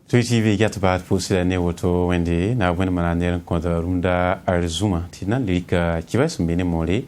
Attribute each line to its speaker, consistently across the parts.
Speaker 1: TV get bad pussy and newoto when they now when man near contra runda arzuma tina lika kivas minimoli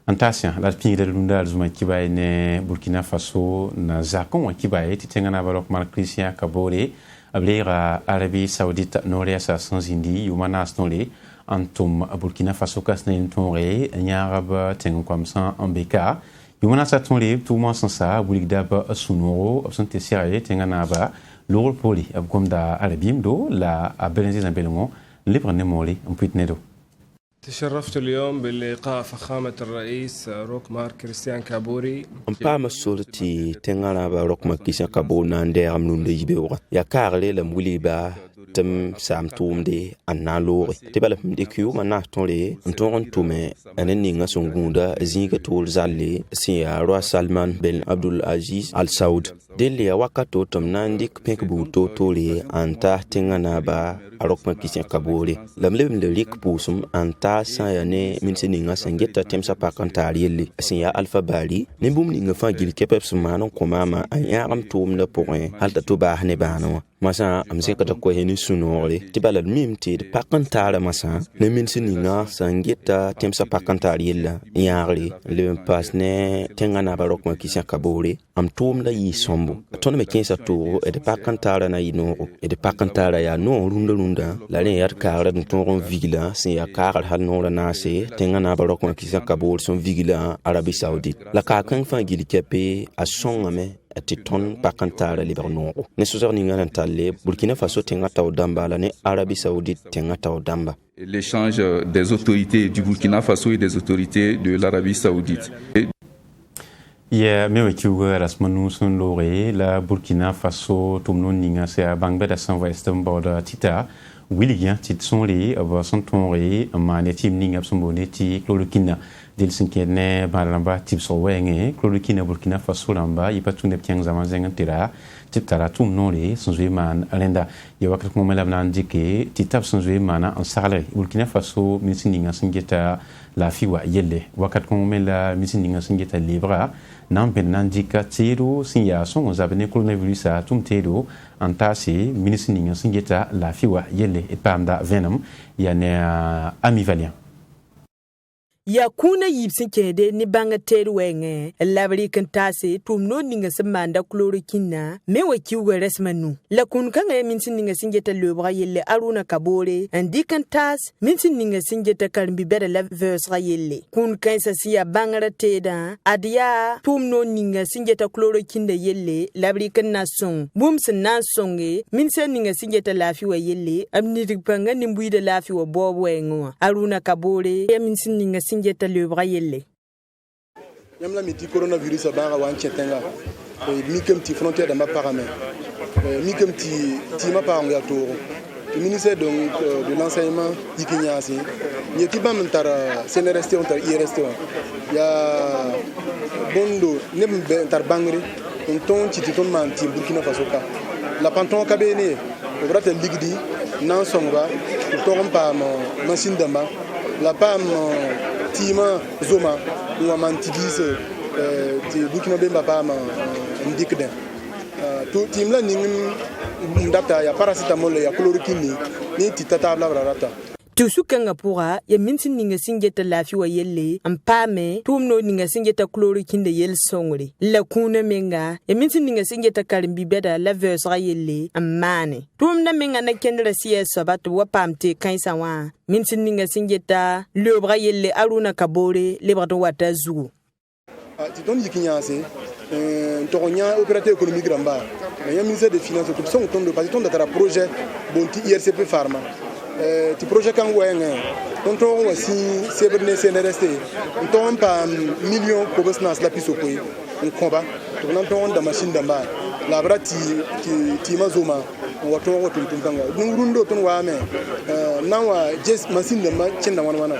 Speaker 1: antasia la pinga runda arzuma kibai ne Burkina Faso na zakon kibai titenga na balok mar Christian Kabore ablera Arabie Saoudite noria sa sans indi yumana snole antum Burkina Faso kasne tonre nyarab tengu kwamsan ambeka yumana sa tonle tout moi sans ça buligdaba sunoro absente sérieux tenga na ba l'or poli abgomda arabim do la abelenzi zambelongo librane moli امبيتنيدو.
Speaker 2: تشرفت اليوم بلقاء فخامة الرئيس روكمار كريستيان كابوري.
Speaker 3: أمبام السلطة تنغنا بروكمار كريستيان كابوري ناندي عملون دي جبيوغا يا كارلي لمولي با تم سامتوم دي أنا لوري تبالة مدي كيو منا تولي انتون تومي أنني نغسونغوندا زيغا تول زالي سيا روا سلمان بن عبد العزيز آل سعود ديلي وقتو تم نانديك بيك بوتو تولي أنتا تنغنا با روكمار كريستيان كابوري لملم لليك بوسم أنتا ساياني من سنينغا سنجيتا تمسا باكانتاري اللي سيا ألفا بالي نبوم نينغا فاجيل كيبب سمانو كوماما أنيارم توم لبوغين هالتا توباه نبانو masa amzeka ta ko heni sunore tibala mimti de pakantara masa ne min sininga sangeta temsa pakantari yella yari le pasne tengana barok ma kisya kabore am tum la yi sombo ton me kensa to e de pakantara na yinoro e de pakantara ya no runda la ne yar kara dun ton vigila sin ya kara hal no na se tengana barok ma kisya kabore son vigila Arabie Saoudite la ka kan fa gili kepe a songame ati ton pakantara libarno ne sosor ni ngana talle Burkina Faso tenga taw damba la ne Arabie Saoudite tenga taw damba.
Speaker 4: L'échange des autorités du Burkina Faso et des autorités de l'Arabie Saoudite.
Speaker 1: Mais qui ouvre Rasmanu son loré la Burkina Faso tumno ninga se a bangba san western border tita William tit son li ava son tonre ma ne tim ninga son boneti chloroquine del sinkene baramba tip so wenge chloroquine Burkina Faso lamba ipatune piang zaman zengantira tip tara tumno li son man alenda ya wakati mo mela ndike titap son mana en salary Burkina Faso misininga singeta la fiwa yelle wakati mo mela misininga singeta libra nampen nandika tiro sinya son zabene coronavirus a tumtero antasi misininga singeta la fiwa yelle et pamda venom yana amivalien
Speaker 5: ya kuna yipsin kede ni banga teru wenge labri kan tase tumno ninga samanda chloroquine me waki resmanu la kun kan e minsin ninga singeta lebra yelle aruna kabore andi kan tas minsin ninga singeta kalmbi bere la verse yelle kun kan sa siya bangara teda adia tumno ninga singeta chloroquine yelle labri kan nason bumsin nasonge minsin ninga singeta lafi wa yelle amni panga nimbuide de lafi wa bobo wengo aruna kabore minsin ninga singeta le braille
Speaker 6: yamla miti coronavirus abanga wan chetenga mi kem ti frontière de ma paramé mi kem ti ma paranga toro le ministère donc de l'enseignement ikinyasi ni ti bam tar CNRST on tar IRST ya bondo nem tar bangri on ton ti ton manti Burkina Faso ka la panton kabene o brata ligdi nan songa to pa machine damba la pam tima zoma ou amantibis ti Burkina Bemba pa ma ndikden to timla ning ndata ya paracetamol ya chloroquine ni titata bla rata
Speaker 5: tusukanga pura ya minsin ninga singeta lafi wa yelle ampame tumno ninga singeta chloroquine de yel songri la kuna menga ya minsin ninga singeta karimbi beda la verse yelle amane tumna menga na kendra siya sabato wa pamte kaisa wa minsin ninga singeta lebra yelle aruna kabore lebrato wata zugo
Speaker 6: ti ton yikinyase tonya opérateur économique ramba ya ministère des finances tout son ton de ton de projet bonti IRCP pharma ti projet kan wenge on to wasi sebrne CNRST on to pa million ko besnas la piso ko on komba to nan to on da machine da ba la brati ti mazoma on wato wato tanga rundo ton wa me nan wa just machine da ma cinna wana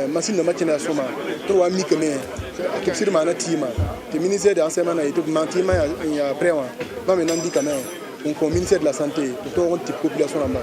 Speaker 6: machine da ma cinna soma to wa mi keme to sir mana tima te ministère de l'enseignement na to mantima ya après wa ba me nan di quand même on ministère de la santé to on type population là.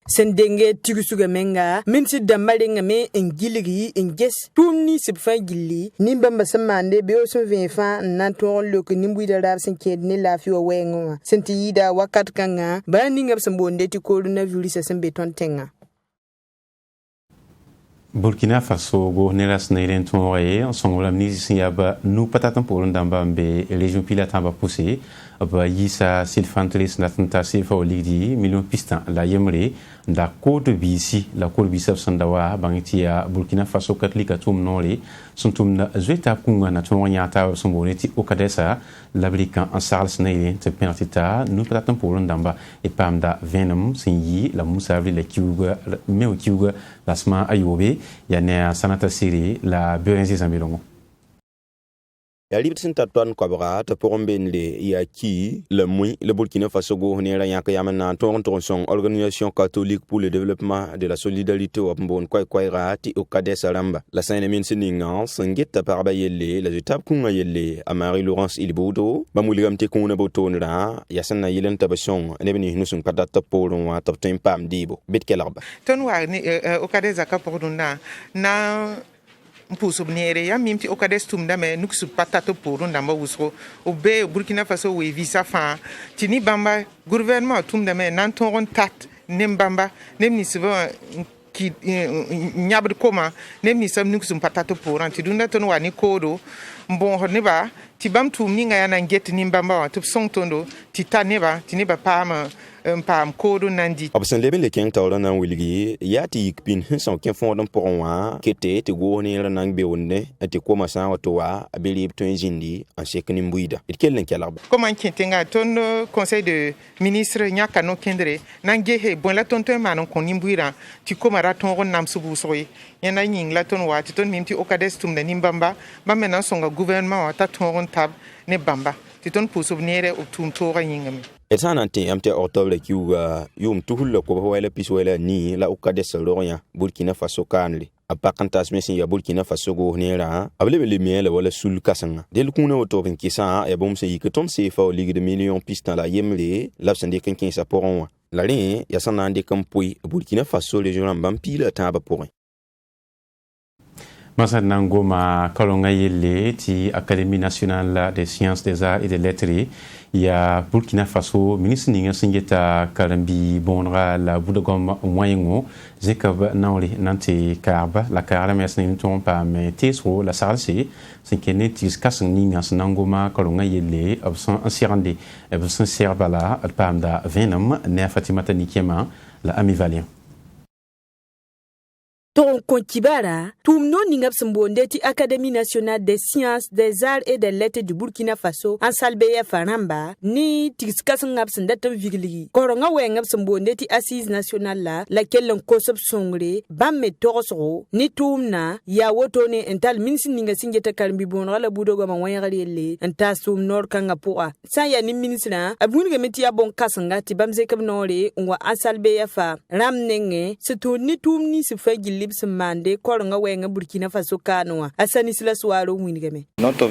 Speaker 5: sen denge tigusuga menga min si damalenga me ngiligi nges tumni sibfa gilli nimba masamande be osun vefa nan ton lok nimbu da rab sen ked ne lafi wa wengo senti yida wakat kanga ba ninga sambonde ti coronavirus sen beton tenga
Speaker 1: Burkina Faso go nelas neilen tonre en songola ministre yaba nu patatan pour ndamba be région pilata ba pousser ba yisa silfantris natanta sifa olidi million pistan la yemre da côte bisi la côte bisab sandawa bangitia Burkina Faso catholique tum noli suntum na zweta kunga na tononyata somboneti okadesa l'abrican en sars neilen te penatita nu patatan pour ndamba e pamda venom sinyi la musavli le kiuga me kiuga lasma ayobe yana sanata siri la Berenzi Zambilongo.
Speaker 3: Ya libtin tatwan kwabra ta poromben le ya ki le mui le Burkina Faso go ne la yanka yamana ton son organisation catholique pour le développement de la solidarité au mbon kwai rati au Kades Aramba la saine min sininga sangeta par bayele la étape kunga yelle a Marie Laurence Ilbodo ba muligamte kuna botonra ya sanna yelen tabation ne beni nusun kadata polon wa top tempam dibo bitkelarba
Speaker 7: ton wa ni au Kades akaporduna na mpusubniere ya mimti okades tumda me nuksu patato pour ndamba wusro o be Burkina Faso we visa fa tini bamba gouvernement tumda me nan ton tat nembamba nemni siba ki nyabd koma nemni sam nuksu patato pour anti dunda ton wani kodo mbon neba tibam tumni nga yana get nimbamba wa tup songtondo titaneba tineba pama pam kodo nandi
Speaker 3: absen leben le ken tawla nan wilgi yati yikpin son ken fondon porwa kete te go ne nan be wonne ati ko masa wato wa abeli ton jindi en sekni mbuida it kellen kelaba
Speaker 7: comment kintenga ton conseil de ministre nyaka no kendre nange he bon la ton manon kon mbuira ti ko mara ton ron nam subu soyi yana yin la ton wa ti ton mimti okades tum na nimbamba ba menan songa gouvernement wa ta ton ron tab ne bamba ti ton pour souvenir au tum tora yingami
Speaker 3: etanante amte octobre kiuga yum tuhul ko wala piswala ni la Kades Lorient Burkina Faso kanle apakantas mesin ya Burkina Faso go nera ablebe le miel wala sul kasanga del kuna otorin kisa e bom se yiketon se fa ligue de millions pistan la yemle l'absende ken sa poron la rin ya sanande kampui Burkina Faso le joran bampila taba porin
Speaker 1: Masad Nangoma Kalonga Yele ti Académie nationale des sciences, des arts et des lettres ya Burkina Faso ministre ninga singeta kalambi bonra la budogom moyengo zekab nauli nanti karba la karla mesni nton pa me tesro la salse sinkene tis kasang ninga Nangoma Kalonga Yele absan ansirande absan serbala pamda venom ne Fatimata Nikema la ami valien
Speaker 5: ton konkibara tumno ningap sambonde ti Académie nationale des sciences, des arts et des lettres du Burkina Faso en salbeya faramba ni tiskas ngap sandatan vigli koronga we ngap sambonde ti assise nationale la kellen kosop songre bamme torosro ni tumna ya woto ne ental minsin ninga singeta kalmbi bonra la budogo ma wayari le enta sum nor kanga poa sa ya ni ministre abunga meti ya bon kasanga ti bamze kab nore ngwa asalbeya fa ramnenge se ni tumni se fagili mande koronga wenga Burkina Faso kanwa asani sila swaro winigame
Speaker 8: notre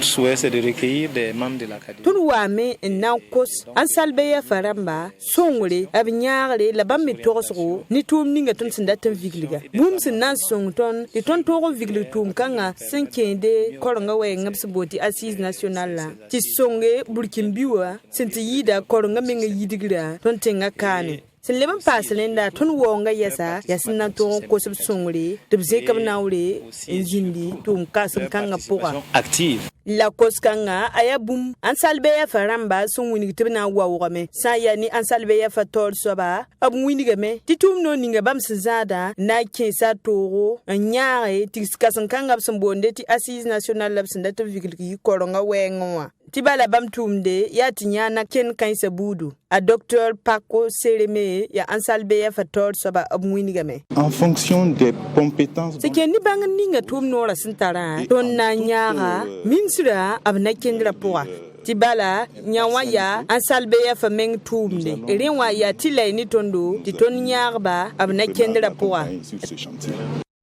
Speaker 8: souhait c'est de recueillir des membres de l'académie
Speaker 5: tun wame nan kos an salbeya faramba songre abnyare la bamme torosro ni tum ninga tun sindatan vigliga bum sin nan songton de ton toro vigli tum kanga senkende koronga wenga bsboti assise nationale la ti songe Burkina biwa senti yida koronga menga yidigra ton tenga kane sin leben paselenda ton wonga yasa yasinna to ko sub songre de zekam nawle injindi tum kasum kanga poka
Speaker 8: active
Speaker 5: la koskanga ayabum an salbeya faramba sun wini tibna wawame saya ni an salbeya fatol soba ab wini game titum no ninga bam zada na kesa toro nyaare tiskasan kanga bonde ti assise nationale labsinda to vigli koronga wenwa tibala bam tumde ya tinyana ken kansa budu a docteur Paco Sereme ya an salbeya fatol soba ab wini game
Speaker 9: en fonction des compétences
Speaker 5: c'est que ni bang ninga tum no la sintara ton na nyaara min sura abna kendra poa tibala nyawa ya an salbeya fa meng tumde renwa ya tilay ni tondo ti ton nyarba abna kendra poa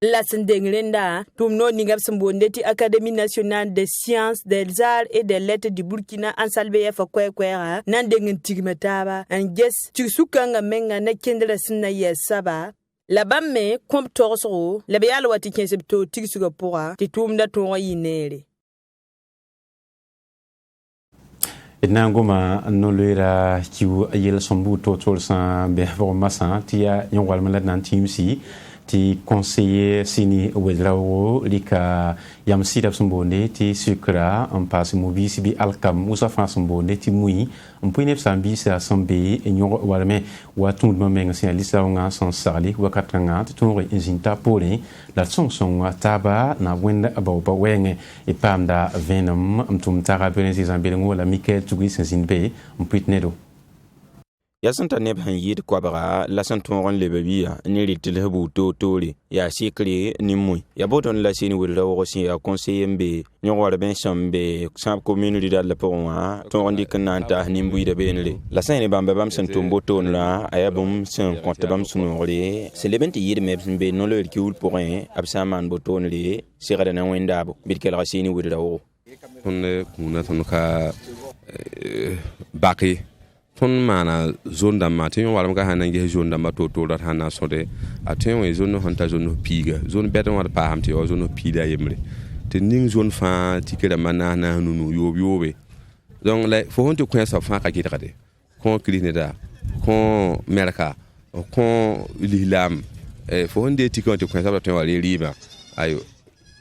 Speaker 5: La Sendengrenda, Tumno Ningapsambondeti Académie nationale des sciences, des arts et des lettres du Burkina en salve fa kwera, Nandeng Tigmataba, and guess Chusukanga Menga Nekendra Sina Saba. La bamme, comme torso, la béalwati 15 septo Tigsuga Titumda Toyinere.
Speaker 1: Nangoma no lera kiu yel sombu totol san be masan tia yon walmala nan timsi ti conseiller sini wedrawo lika yam sidap sombone ti sukra en passe movi sibi alkam musa fa sombone ti mui on puine sambi sa sambe yon walme wa tout mo menga sin lisa nga sans sali wa katanga ton injinta pole la son taba na wenda ba wenge e pamda venom mtum tara benesi zambelengo la mikel tugui senzinbe on puitnedo
Speaker 3: ya santa neb han yid kwabara la santon le babia ni ritil habu toli ya sikri ni muy ya bodon la sini wala wo si ya conseiller mbe nyo wala ben sambe sam community dal la ponwa ton dik nanta ni mbuy de benle la sene bamba bam santon boton la ayabum sen compte bam sunore c'est le benti yid mbe no le kiul pour un absaman boton le sirada na wendabo bitkel rasini wala wo
Speaker 10: on kuna ton ka baki ton mana zone dama tin walam ka hanan ge zone dama to rat hana sode atin we zone hanta zone piga zone beton war pa hamti o zone pida yemre tin ning zone fa tikira mana na nunu yobe donc la fo honto ko sa fa ka kitade ko klinida ko merka ko lilam fo honde tikonto ko sa to wali riba ayo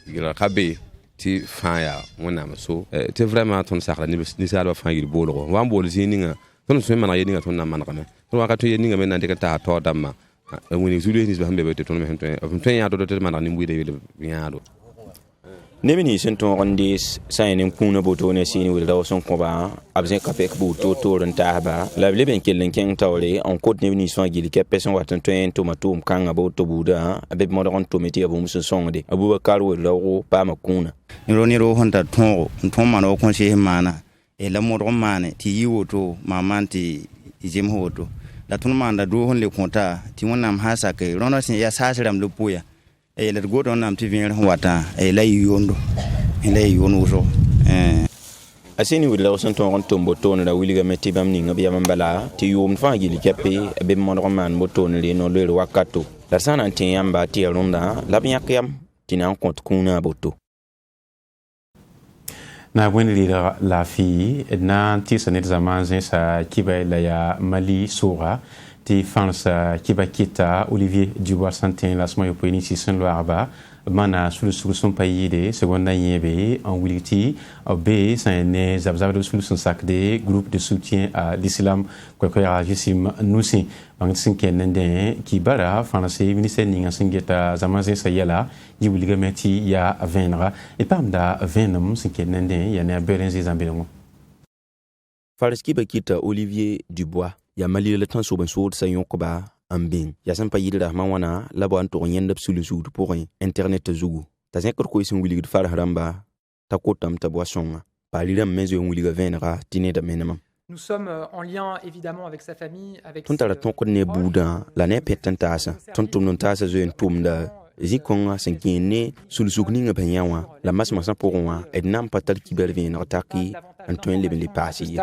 Speaker 10: gira kabe ti fa ya wona so te vraiment ton sakla ni sa ba fa gir bolo wa bolo zininga ton so mana yedinga ton na man kame ton wakato yedinga men nande ka to damma woni zulu ni ba hambe be ton men ton ya do to man ni mbuide wele yaado
Speaker 3: Nemini senton rondis sainin kuna boto ne sini wilda son koba abzen kapek boto to rentaba la leben kellen ken tawle on côte nemini son gili ke person watan to matum kanga boto buda abe modon to meti abum son de abubakar wilda ro pa makuna
Speaker 11: ro honta ton mano konse mana e la modon mane ti yiwoto mamanti ijem hoto la ton manda do hon le konta ti wonam hasa ke rono sin ya sasram lu puya e le godo nam ti vien wata e la yondo so
Speaker 3: asini wila son ton tombo ton la wiliga meti bam ninga biya mambala ti yum fa gili kepe be modon man boton le no le wakato la sana tin yamba ti ronda la bien kyam tinan compte kuna boto
Speaker 1: na wini la fi na ti sanet zaman sa kiba la ya Mali sora ti fansa kiba kita Olivier Dubois Santin la sma yo poni si sen loarba mana sous son pays de seconda yebe en wiliti b c'est ne zabzab sous son sac de groupe de soutien à l'islam quoi que ya jisim nusi bang sinken nende ki bara français ministère ninga singeta zamazen sayala yi wiliga meti ya venra et pamda venum sinken nende ya ne berenzi zambelongo
Speaker 3: Faraski bakita Olivier Dubois ya Mali le temps sur so sa yokoba ambing ya san pa yidra mawana labo anto nyenda sulusu pour internet zugu ta zin ko isin wili far haramba ta kotam ta boisson pa liram mezo wili ga venra tineda menama.
Speaker 12: Nous sommes en lien évidemment avec sa famille avec
Speaker 3: Tontara ton ko ne buda la ne petantasa tontum non tasa zo en tumda zikonga senkine sulusu ninga banyawa la masma sa pour moi et nam patal ki bervin ataki antoine le pasi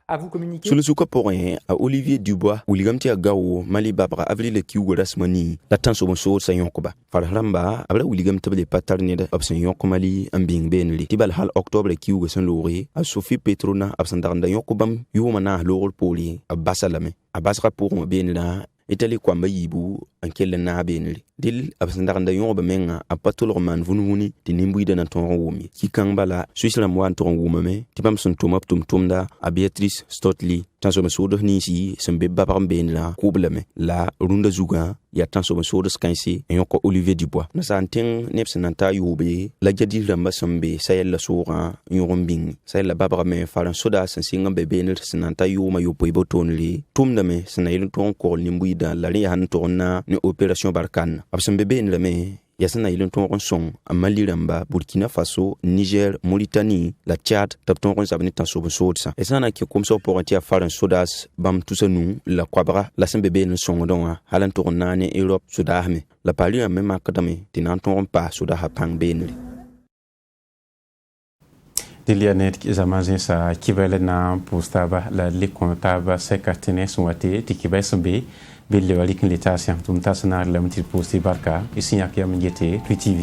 Speaker 12: à vous communiquer.
Speaker 3: Sur le souka pour rien, à Olivier Dubois, ou ligamti à Gao, Mali Babra, avril le kiou rasmani, la temps sur mon saut sa yonkoba. Farlamba, abla ou ligamti de patarned, absent yonkomali, un bing benli. Tibal hal octobre le kiou san lori, à Sophie Petrona, absent d'aranda yonkobam, yomana l'or poli, à Bassalame, à Basra pour un benla, etali kwamba yibu ankelle na benli dil absandar nda yoba menga apatol man vununi tinimbu de na ton wumi ki kambala suisla mo an ton wumame tibam sun tumap tumda a Beatrice Stotli tanso me sodo ni si sembe babam benla kublame la runda zuga ya tanso me sodo skansi yoko Olivier Dubois na santen nepsenanta yobe la jadi ramba sembe sayel la sura yorombing sayel la babra me faran soda sensinga bebenel senanta yoma yopo ibotonli tumdame senayel ton ko nimbu da la ri han tonna ni opération barkan absem bebe ni lame ya sẽn na yɩl n tõog n sõng a Mali rãmba, Burkina Faso, Niger, Mauritanie la Tchad tɩ b tõog n zab ne tãnsob n soodsã. Y sã n na n kẽ komsg pʋgẽ tɩ yaa Faren Sodas bãmb tusa nu la koabga la sẽn be been n sõngdẽ wã hal n tʋg n na ne Europe sodaasme la Paris rãmb me makdame tɩ na n tõog n paas sodaasã pãng beenre.
Speaker 1: Dilia net zama zẽnsa kibɛl na n pʋʋs taaba la lekõ taaba sɛka tɩ ne sẽn wa tɩ kibɛl sẽn be bɩ le wa rɩk n le taasẽ tʋm tasã naag lame tɩ d pʋʋs tɩ barka y sẽn yãk yam n yete Twi TV.